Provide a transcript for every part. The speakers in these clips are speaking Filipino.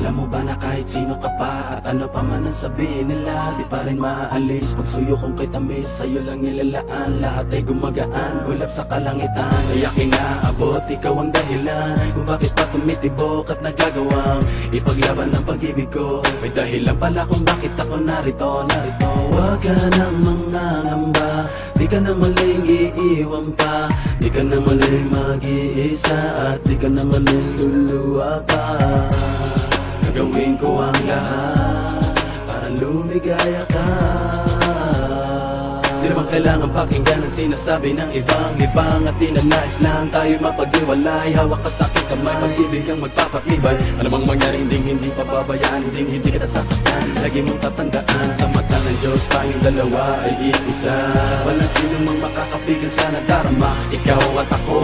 Alam mo ba na kahit sino ka pa at ano pa man ang sabihin nila, di pa rin maaalis pagsuyo kong kay tamis. Sa'yo lang nilalaan, lahat ay gumagaan, ulap sa kalangitan. Kaya kinaabot, ikaw ang dahilan kung bakit pa tumitibok at nagagawang ipaglaban ang pag-ibig ko. May dahilan pala kung bakit ako narito. Huwag ka nang mangangamba, di ka na maling iiwan pa, di ka na maling mag-iisa, at di ka na maling luluwa pa. Gagawin ko ang lahat para lumigaya ka. Di naman kailangan pakinggan ang sinasabi ng ibang at di na nais lang tayo mapag-iwalay. Hawak ka sa aking kamay, pag-ibig ang magpapatibay. Anumang mangyari, hindi pababayaan, hindi kita sasaktan. Lagi mong tatandaan, sa mata ng Diyos tayong dalawa ay iisa. Walang sino mang makakapigil sa nadarama. Ikaw at ako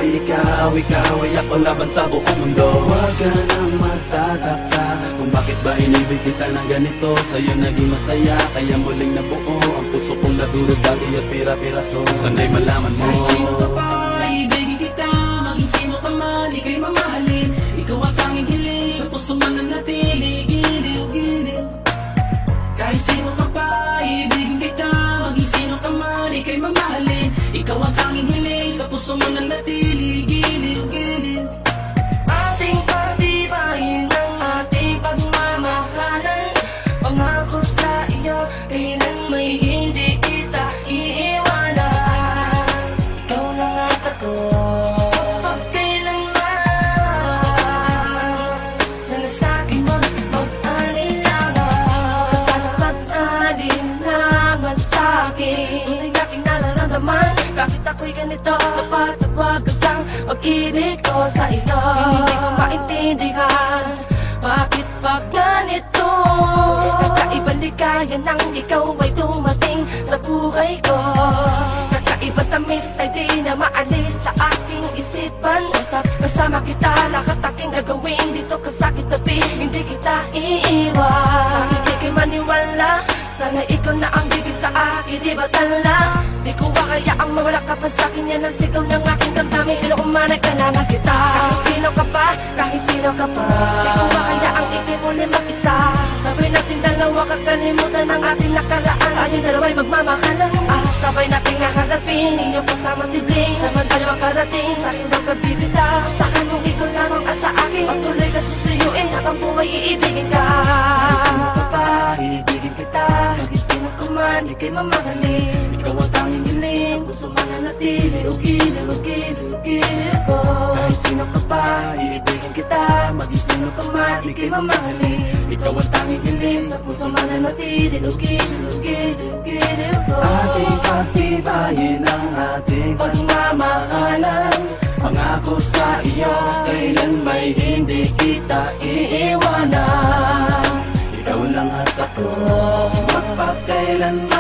ay ikaw ay ako, laban sa buong mundo. Huwag ka nang magtataka kung bakit ba inibig kita ng ganito. Sa'yo naging masaya, kaya muling nabuo ang puso kong nadurog dati at pira-piraso. Sana'y malaman mo, kahit sino ka pa, ibigin kita. Maging sino ka man, ika'y mamahalin. Ikaw ang tanging hiling, sa puso man nanatili. Giliw. Kahit sino ka pa, ibigin kita. Maging sino ka man, ika'y mamahalin. Ikaw ang tanging hiling, sa puso man nanatili. Giliw. Ating patibayin ang ating pagmamahalan. Pangako sa iyo, kailan may hindi kita iiwanan. Ikaw lang at ako, pagkailanman. Sana sa'kin mag-alinlangan. Sana mag-alinlangan sa'kin. Tunay aking nararamdaman, bakit ako'y ganito? Napatawag ang pag-ibig ko sa iyo. Hindi ko maintindihan, bakit pa ganito? Kakaibang ligaya nang ikaw ay dumating sa buhay ko. Kakaiba tamis ay di na maalis sa aking isipan. Basta kasama kita, lahat aking gagawin. Dito ka sa kitabi, hindi kita iiwan. Sa akin di kay maniwala, sana ikaw na ang bibig sa akin, di ba tala? Di ko hayaang mawala ka pa sa'kin, yan ang sigaw ng aking damdamin. Sino umanay, kailangan kita. Kahit sino ka pa, di ko hayaang itipulin mag-isa. Sabay natin dalawa, kakalimutan ang ating nakaraan. Tayong dalawa'y magmamahalan, sabay nating nakalapin. Inyong kasama si Bling, samantala makarating sa aking daw kabibita. Sa'kin mong ikaw lamang sa akin, patuloy ka susuyuin habang buhay iibigin ka. Kahit sino ka pa, iibigin kita. Maging sino ka man, ika'y mamahalin. Ikaw ang tanging hiling, gusto man nanatili. Giliw ko. Kahit sino ka pa, iibigin kita. Maging sino ka man, ika'y mamahalin. Ikaw ang tanging hiling, sa puso man nanatili. Giliw ko. Ating patibayin ang ating pagmamahalan. Pangako sa iyo, kailan may hindi kita iiwanan. Ikaw lang at ako, magpakailanman.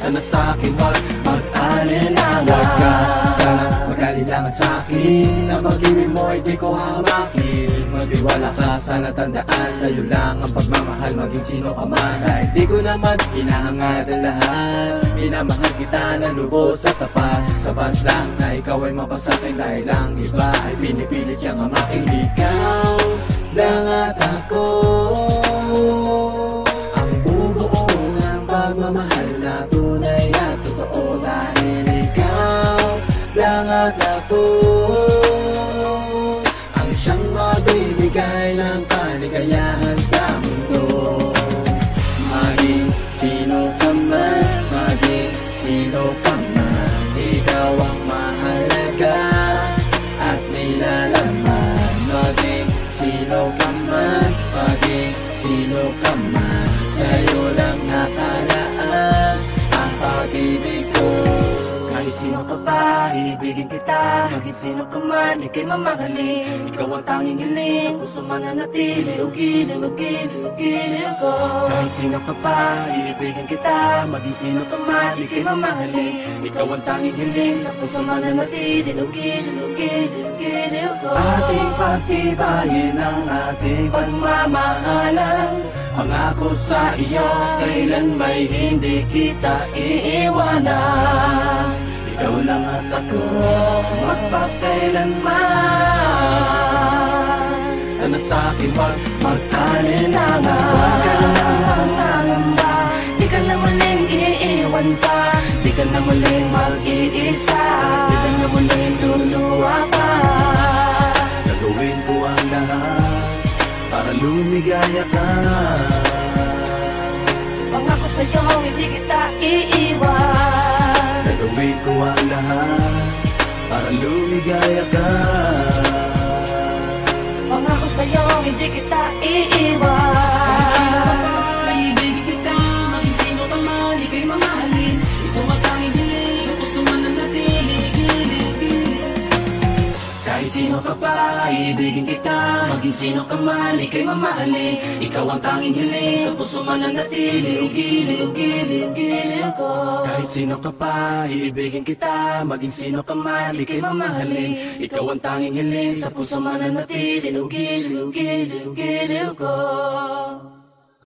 Sana sa'kin wag mag-alinlangan. Wag ka sana mag-alinlangan sa'kin. Ang pag-ibig mo ay di ko hamakin. Magtiwala ka, sana tandaan. Sa'yo lang ang pagmamahal, maging sino ka man. Kahit di ko naman hinahangad ang lahat, minamahal kita na lubos at tapat. Sapat lang na ikaw ay mapasakin, dahil lang iba ay pinipilit kang hamakin. Ikaw lang at ako, ang bubuo ng pagmamahal na tunay at totoo. Dahil ikaw lang at ako, ang siyang magbibigay ng kaligayahan sa mundo. Maging sino ka man, ikaw ang mahalaga at nilalaman. Maging sino ka man, sa'yo lang nakalaan ang pag-ibig ko. Kahit sino ka pa, ibigin kita. Maging sino ka man, ika'y mamahalin. Ikaw ang tanging hiling, sa puso man nanatili. Giliw ko. Kahit sino ka pa, ibigin kita. Maging sino ka man, ika'y mamahalin. Ikaw ang tanging hiling, sa puso man nanatili. Giliw ko. Ating pagtibayin ang ating pagmamahalan. Pangako sa iyo, kailan may hindi kita iiwanan. Ikaw lang at ako, magpakailanman. na sa'kin, wag mag-alinlangan. Huwag ka lang mangangamba, di ka na muling iiwan pa, di ka na muling mag-iisa, di ka na muling luluwa pa. Gagawin ko ang lahat para lumigaya ka. Pangako sa'yo, hindi kita iiwan. Gagawin ko ang lahat para lumigaya ka. Pangako sa'yo, hindi kita iiwan. Sino ka ba, ibigin kita, maging sino ka man, ika'y mamahalin. Ito ang tanging hiling, sa puso man nanatili, gilid-gilid. Kahit sino ka pa, ibigin kita, maging sino ka man, ika'y mamahalin. Ikaw ang tanging hiling, sa puso man nanatili, gilid-gilid ko. Kahit sino ka pa, iibigin kita, maging sino ka man, ika'y mamahalin. Ikaw ang tanging hiling, sa puso man nanatili, Giliw, giliw, giliw, giliw ko.